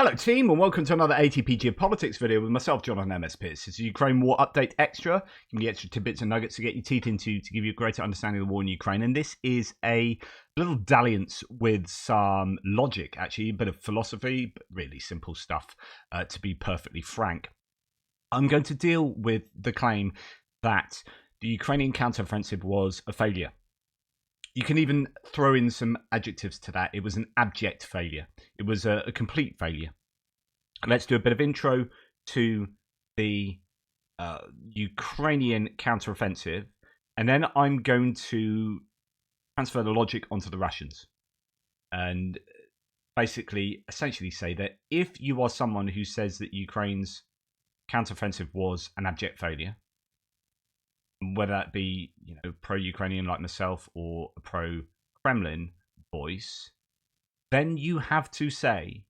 Hello team and welcome to another ATP Geopolitics video with myself, John on MS Pitts. This is Ukraine War Update Extra. Give me extra tidbits and nuggets to get your teeth into to give you a greater understanding of the war in Ukraine. And this is a little dalliance with some logic, actually, a bit of philosophy, but really simple stuff, to be perfectly frank. I'm going to deal with the claim that the Ukrainian counteroffensive was a failure. You can even throw in some adjectives to that. It was an abject failure. It was a complete failure. Let's do a bit of intro to the Ukrainian counteroffensive, and then I'm going to transfer the logic onto the Russians. And basically, essentially say that if you are someone who says that Ukraine's counteroffensive was an abject failure, whether that be pro-Ukrainian like myself or a pro-Kremlin voice, then you have to say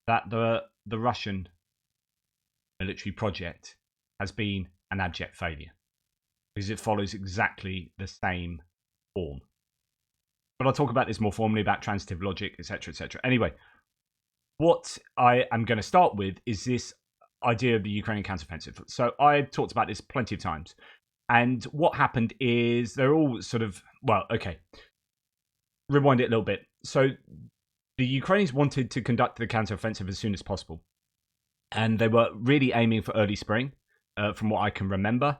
that the Russian military project has been an abject failure because it follows exactly the same form. But I'll talk about this more formally about transitive logic, etc., etc. Anyway, what I am going to start with is this idea of the Ukrainian counteroffensive. So I've talked about this plenty of times. And what happened is they're all sort of, well, okay, rewind it a little bit. So the Ukrainians wanted to conduct the counteroffensive as soon as possible. And they were really aiming for early spring, from what I can remember.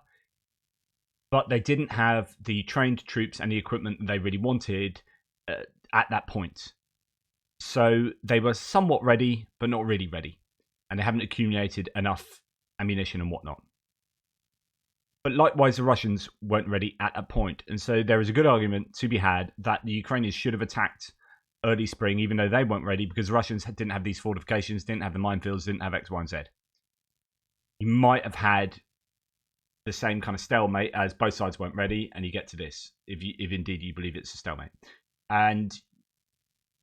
But they didn't have the trained troops and the equipment that they really wanted at that point. So they were somewhat ready, but not really ready. And they haven't accumulated enough ammunition and whatnot. But likewise, the Russians weren't ready at that point. And so there is a good argument to be had that the Ukrainians should have attacked early spring, even though they weren't ready, because the Russians didn't have these fortifications, didn't have the minefields, didn't have X, Y, and Z. You might have had the same kind of stalemate as both sides weren't ready, and you get to this, if indeed you believe it's a stalemate. And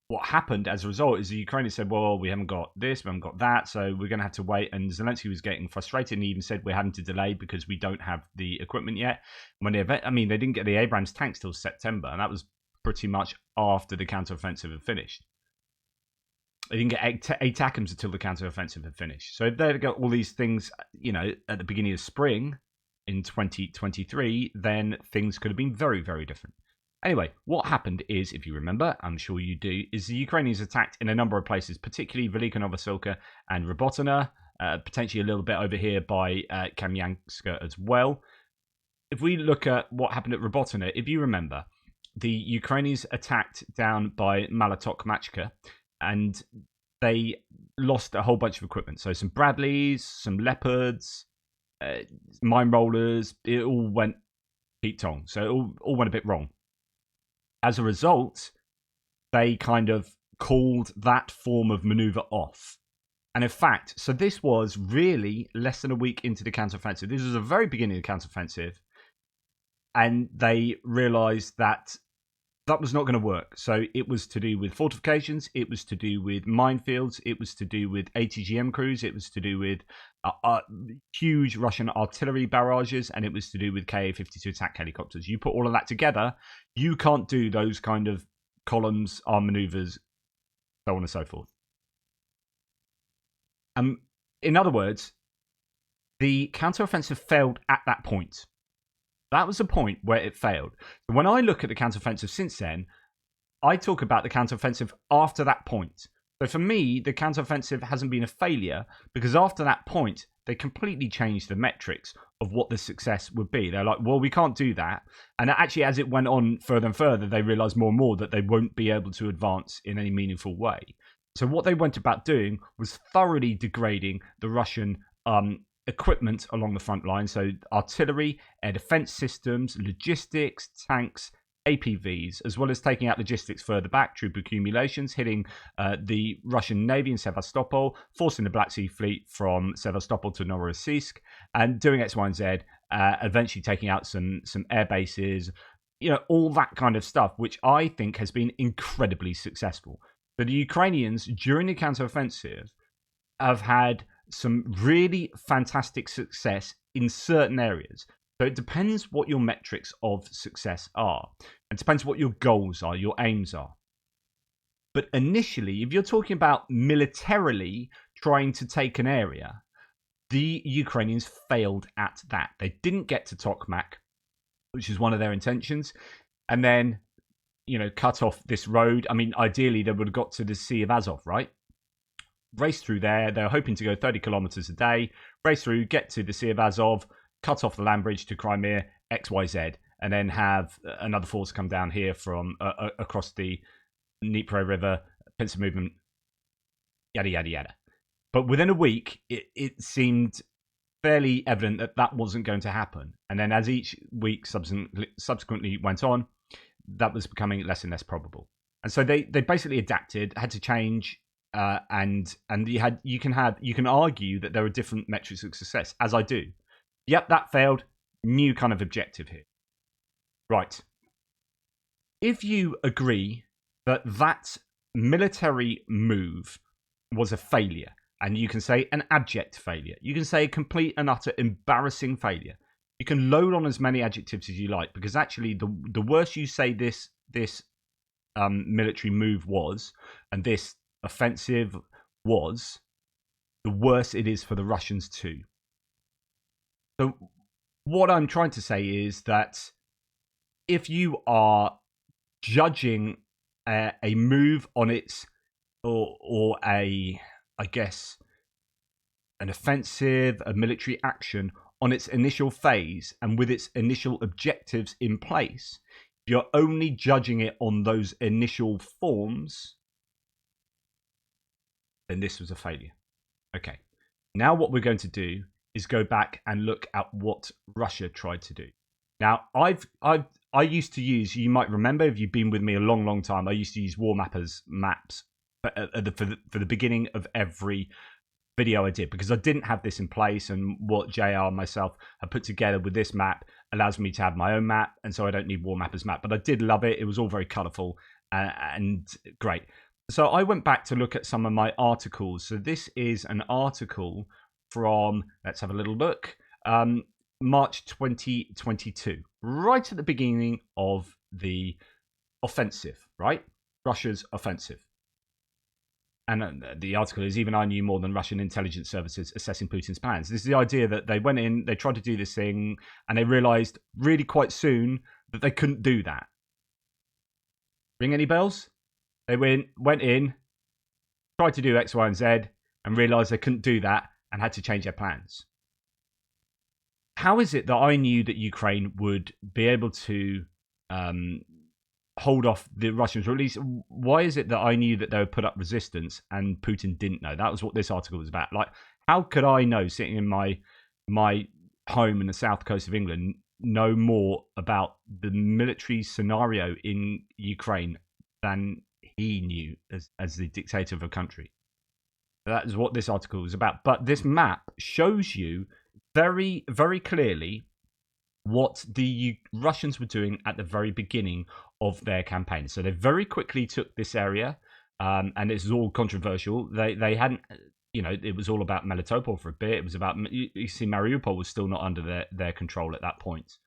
what happened as a result is the Ukrainians said, well, we haven't got this, we haven't got that, so we're going to have to wait. And Zelensky was getting frustrated and he even said we're having to delay because we don't have the equipment yet. When they didn't get the Abrams tanks till September, and that was pretty much after the counteroffensive had finished. They didn't get eight ATACMS until the counteroffensive had finished. So if they'd got all these things, at the beginning of spring in 2023, then things could have been very, very different. Anyway, what happened is, if you remember, I'm sure you do, is the Ukrainians attacked in a number of places, particularly Velika Novosilka and Robotyne, potentially a little bit over here by Kamyanska as well. If we look at what happened at Robotyne, if you remember, the Ukrainians attacked down by Malotokmachka, and they lost a whole bunch of equipment. So some Bradleys, some Leopards, mine rollers, it all went Pete Tong. So it all went a bit wrong. As a result, they kind of called that form of maneuver off. And in fact, so this was really less than a week into the counteroffensive. This was the very beginning of the counteroffensive. And they realized that that was not going to work. So it was to do with fortifications. It was to do with minefields. It was to do with ATGM crews. It was to do with huge Russian artillery barrages. And it was to do with Ka-52 attack helicopters. You put all of that together, you can't do those kind of columns, arm maneuvers, so on and so forth. In other words, the counteroffensive failed at that point. That was the point where it failed. When I look at the counteroffensive since then, I talk about the counteroffensive after that point. So for me, the counteroffensive hasn't been a failure because after that point, they completely changed the metrics of what the success would be. They're like, well, we can't do that. And actually, as it went on further and further, they realized more and more that they won't be able to advance in any meaningful way. So what they went about doing was thoroughly degrading the Russian equipment along the front line, so artillery, air defense systems, logistics, tanks, APVs, as well as taking out logistics further back, troop accumulations, hitting the Russian Navy in Sevastopol, forcing the Black Sea Fleet from Sevastopol to Novorossiysk, and doing X, Y, and Z, eventually taking out some air bases, all that kind of stuff, which I think has been incredibly successful. But the Ukrainians, during the counteroffensive, have had some really fantastic success in certain areas. So it depends what your metrics of success are. It depends what your goals are, your aims are. But initially, if you're talking about militarily trying to take an area, the Ukrainians failed at that. They didn't get to Tokmak, which is one of their intentions, and then, cut off this road. I mean, ideally, they would have got to the Sea of Azov, right? Race through there. They're hoping to go 30 kilometers a day, race through, get to the Sea of Azov, cut off the land bridge to Crimea, XYZ, and then have another force come down here from across the Dnipro River, pincer movement, yada, yada, yada. But within a week, it seemed fairly evident that that wasn't going to happen. And then as each week subsequently went on, that was becoming less and less probable. And so they basically adapted, had to change, and you can argue that there are different metrics of success, as I do. Yep, that failed. New kind of objective here. Right. If you agree that military move was a failure, and you can say an abject failure, you can say a complete and utter embarrassing failure, you can load on as many adjectives as you like, because actually the worse you say this military move was, and this offensive was, the worse it is for the Russians too. So what I'm trying to say is that if you are judging a move on its, or I guess, an offensive, a military action on its initial phase and with its initial objectives in place, you're only judging it on those initial forms, then this was a failure. Okay. Now what we're going to do is go back and look at what Russia tried to do. Now, I used to use, you might remember if you've been with me a long, long time, I used to use War Mappers maps for the beginning of every video I did, because I didn't have this in place, and what JR and myself have put together with this map allows me to have my own map, and so I don't need War Mappers map. But I did love it. It was all very colourful and great. So I went back to look at some of my articles. So this is an article from, let's have a little look, March 2022, right at the beginning of the offensive, right? Russia's offensive. And the article is, even I knew more than Russian intelligence services assessing Putin's plans. This is the idea that they went in, they tried to do this thing, and they realised really quite soon that they couldn't do that. Ring any bells? They went in, tried to do X, Y, and Z, and realised they couldn't do that and had to change their plans. How is it that I knew that Ukraine would be able to hold off the Russians, or at least why is it that I knew that they would put up resistance and Putin didn't know? That was what this article was about. Like, how could I know, sitting in my home in the south coast of England, know more about the military scenario in Ukraine than he knew as the dictator of a country? That is what this article was about. But this map shows you very, very clearly what the Russians were doing at the very beginning of their campaign. So they very quickly took this area, and it's all controversial. They hadn't, it was all about Melitopol for a bit. It was about, you see, Mariupol was still not under their control at that point.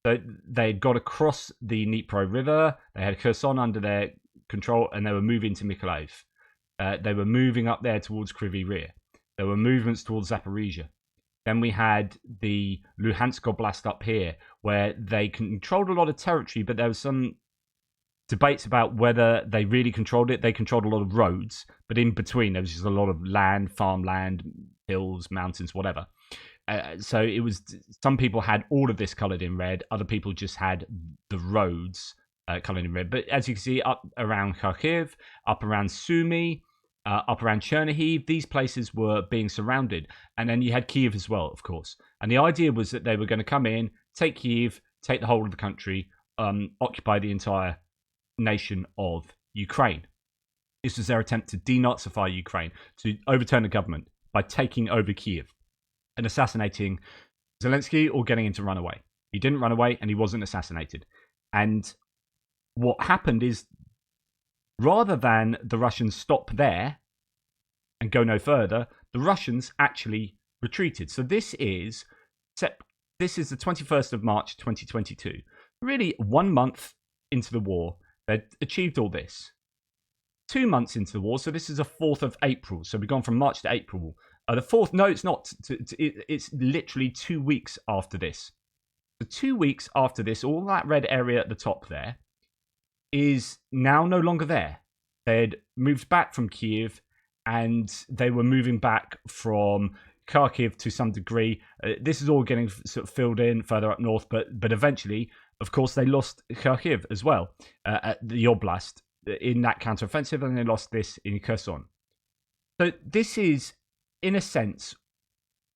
So they got across the Dnipro River. They had Kherson under their control, and they were moving to Mykolaiv. They were moving up there towards Kryvyi Rih. There were movements towards Zaporizhia. Then we had the Luhansk Oblast up here, where they controlled a lot of territory, but there was some debates about whether they really controlled it. They controlled a lot of roads, but in between there was just a lot of land, farmland, hills, mountains, whatever. So it was, some people had all of this coloured in red. Other people just had the roads coloured in red. But as you can see, up around Kharkiv, up around Sumy, up around Chernihiv, these places were being surrounded. And then you had Kyiv as well, of course. And the idea was that they were going to come in, take Kyiv, take the whole of the country, occupy the entire nation of Ukraine. This was their attempt to denazify Ukraine, to overturn the government by taking over Kyiv and assassinating Zelensky or getting him to run away. He didn't run away, and he wasn't assassinated. And what happened is, rather than the Russians stop there and go no further, the Russians actually retreated. So this is the 21st of March 2022. Really, 1 month into the war, they'd achieved all this. 2 months into the war, so this is the 4th of April. So we've gone from March to April. The 4th, no, it's not. It's literally 2 weeks after this. So 2 weeks after this, all that red area at the top there is now no longer there. They'd moved back from Kiev, and they were moving back from Kharkiv to some degree. This is all getting sort of filled in further up north, but eventually, of course, they lost Kharkiv as well, at the Oblast in that counteroffensive, and they lost this in Kherson. So this is, in a sense,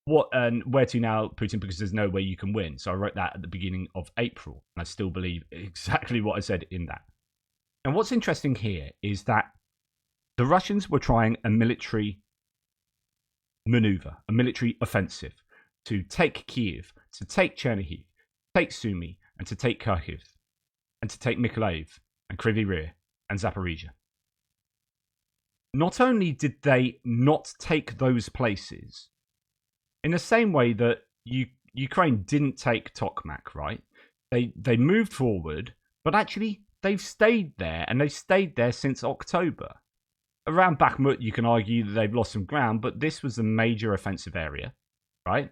what and where to now, Putin, because there's no way you can win. So I wrote that at the beginning of April, and I still believe exactly what I said in that. And what's interesting here is that the Russians were trying a military maneuver, a military offensive, to take Kiev, to take Chernihiv, take Sumy, and to take Kharkiv, and to take Mykolaiv, and Kryvyi Rih, and Zaporizhia. Not only did they not take those places, in the same way that Ukraine didn't take Tokmak, right? They moved forward, but actually they've stayed there, and they've stayed there since October. Around Bakhmut, you can argue that they've lost some ground, but this was a major offensive area, right?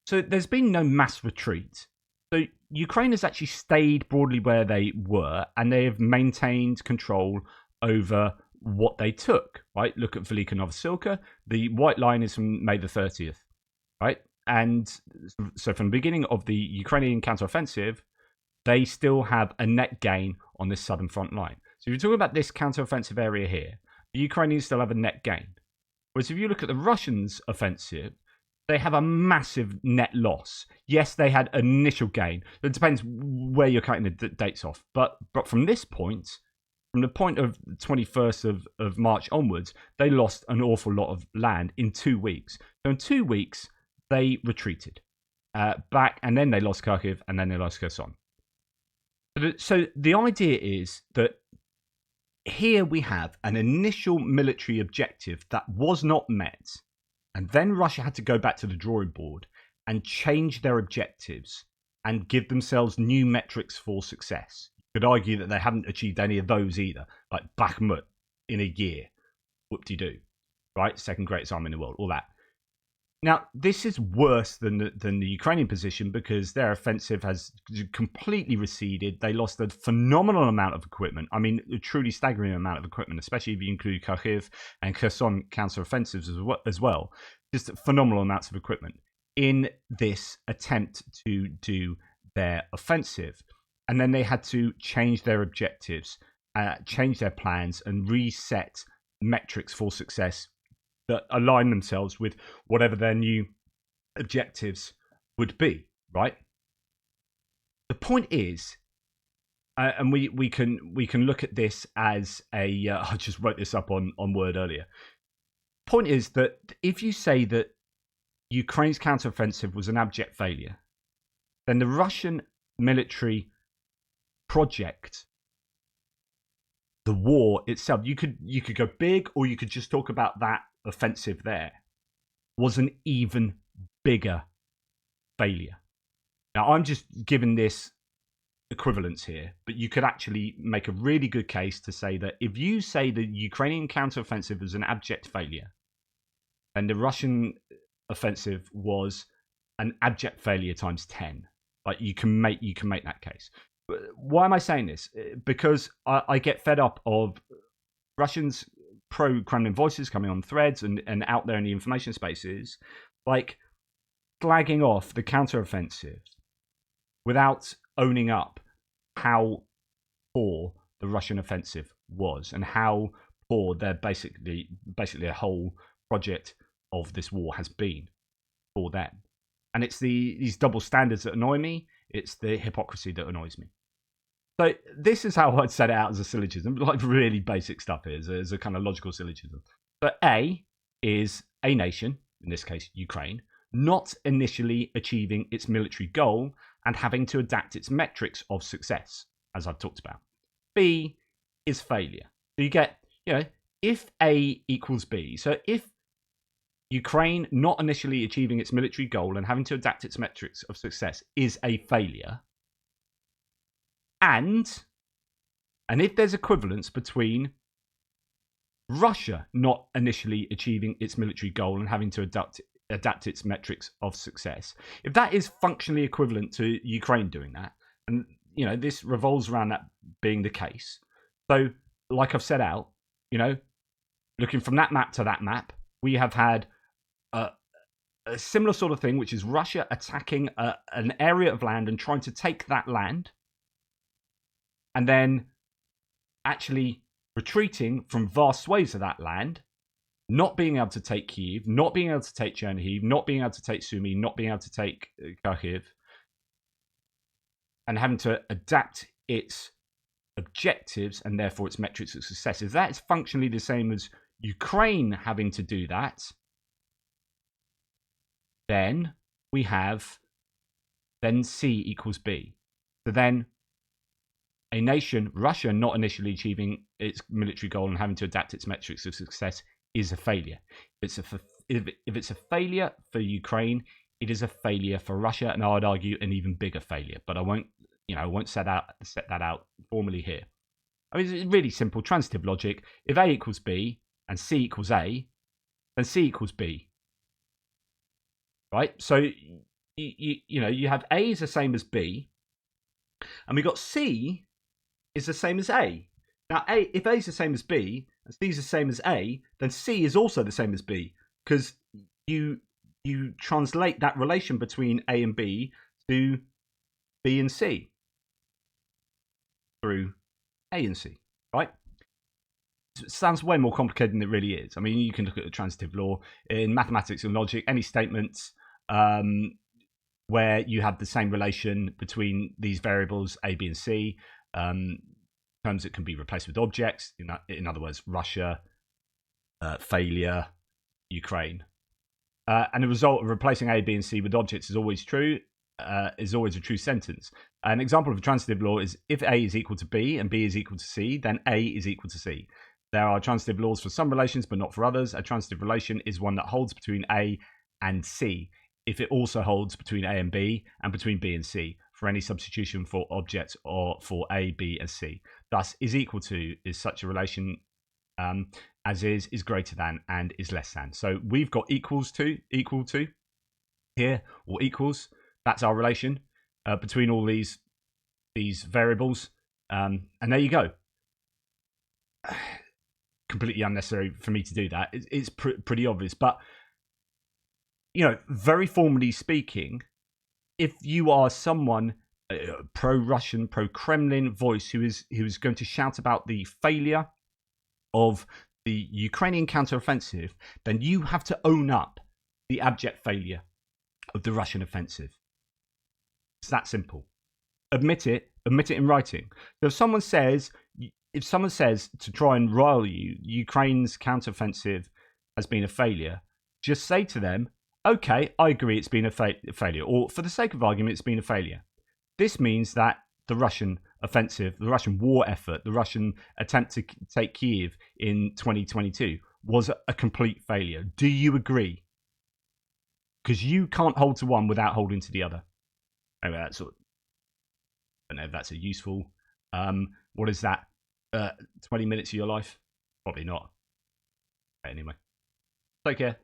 So there's been no mass retreat. So Ukraine has actually stayed broadly where they were, and they have maintained control over what they took, right? Look at Velika Novosilka. The white line is from May the 30th, right? And so from the beginning of the Ukrainian counteroffensive, they still have a net gain on this southern front line. So if you're talking about this counteroffensive area here, the Ukrainians still have a net gain. Whereas if you look at the Russians' offensive, they have a massive net loss. Yes, they had initial gain. It depends where you're cutting the dates off. But from this point, from the point of the 21st of March onwards, they lost an awful lot of land in 2 weeks. So in 2 weeks, they retreated back, and then they lost Kharkiv, and then they lost Kherson. So the idea is that here we have an initial military objective that was not met, and then Russia had to go back to the drawing board and change their objectives and give themselves new metrics for success. You could argue that they haven't achieved any of those either, like Bakhmut in a year. Whoop-de-doo, right? Second greatest army in the world, all that. Now, this is worse than the Ukrainian position because their offensive has completely receded. They lost a phenomenal amount of equipment. I mean, a truly staggering amount of equipment, especially if you include Kharkiv and Kherson counteroffensives as well. Just phenomenal amounts of equipment in this attempt to do their offensive. And then they had to change their objectives, change their plans, and reset metrics for success that align themselves with whatever their new objectives would be, right? The point is, and we can look at this as a. I just wrote this up on Word earlier. Point is that if you say that Ukraine's counteroffensive was an abject failure, then the Russian military project, the war itself, you could go big, or you could just talk about that offensive there, was an even bigger failure. Now, I'm just giving this equivalence here, but you could actually make a really good case to say that if you say the Ukrainian counteroffensive was an abject failure, then the Russian offensive was an abject failure times 10. Like you can make that case. Why am I saying this? Because I get fed up of Russians pro-Kremlin voices coming on threads and out there in the information spaces, like flagging off the counteroffensive without owning up how poor the Russian offensive was and how poor their basically a whole project of this war has been for them. And it's these double standards that annoy me. It's the hypocrisy that annoys me. So this is how I'd set it out as a syllogism, like really basic stuff here, as a kind of logical syllogism. But A is a nation, in this case Ukraine, not initially achieving its military goal and having to adapt its metrics of success, as I've talked about. B is failure. So you get, if A equals B, so if Ukraine not initially achieving its military goal and having to adapt its metrics of success is a failure, and if there's equivalence between Russia not initially achieving its military goal and having to adapt its metrics of success. If that is functionally equivalent to Ukraine doing that, and this revolves around that being the case. So, like I've set out, looking from that map to that map, we have had a similar sort of thing, which is Russia attacking an area of land and trying to take that land, and then actually retreating from vast swathes of that land, not being able to take Kyiv, not being able to take Chernihiv, not being able to take Sumy, not being able to take Kharkiv, and having to adapt its objectives and therefore its metrics of success. If that is functionally the same as Ukraine having to do that, then we have C equals B. So then a nation, Russia, not initially achieving its military goal and having to adapt its metrics of success is a failure. If it's a failure for Ukraine, it is a failure for Russia, and I would argue an even bigger failure. But I won't set that out formally here. I mean, it's really simple transitive logic. If A equals B and C equals A, then C equals B. Right? So you have A is the same as B, and we got C is the same as A. Now, if A is the same as B and C is the same as A, then C is also the same as B, because you translate that relation between A and B to B and C through A and C, right? It sounds way more complicated than it really is. I mean, you can look at the transitive law in mathematics and logic. Any statements where you have the same relation between these variables A, B, and C, terms that can be replaced with objects. In other words, Russia, failure, Ukraine, and the result of replacing A, B, and C with objects is always true. Is always a true sentence. An example of a transitive law is if A is equal to B and B is equal to C, then A is equal to C. There are transitive laws for some relations, but not for others. A transitive relation is one that holds between A and C if it also holds between A and B and between B and C for any substitution for objects or for A, B, and C. Thus, is equal to is such a relation as is greater than, and is less than. So we've got equal to here, or equals. That's our relation between all these variables. And there you go. Completely unnecessary for me to do that. It's pretty obvious. But, very formally speaking, if you are someone, pro-Russian, pro-Kremlin voice who is going to shout about the failure of the Ukrainian counteroffensive, then you have to own up the abject failure of the Russian offensive. It's that simple. Admit it in writing. So if someone says to try and rile you, Ukraine's counteroffensive has been a failure, just say to them, okay, I agree it's been a failure, or for the sake of argument, it's been a failure. This means that the Russian offensive, the Russian war effort, the Russian attempt to take Kyiv in 2022 was a complete failure. Do you agree? Because you can't hold to one without holding to the other. Anyway, that's I don't know if that's a useful. What is that? 20 minutes of your life? Probably not. Anyway, take care.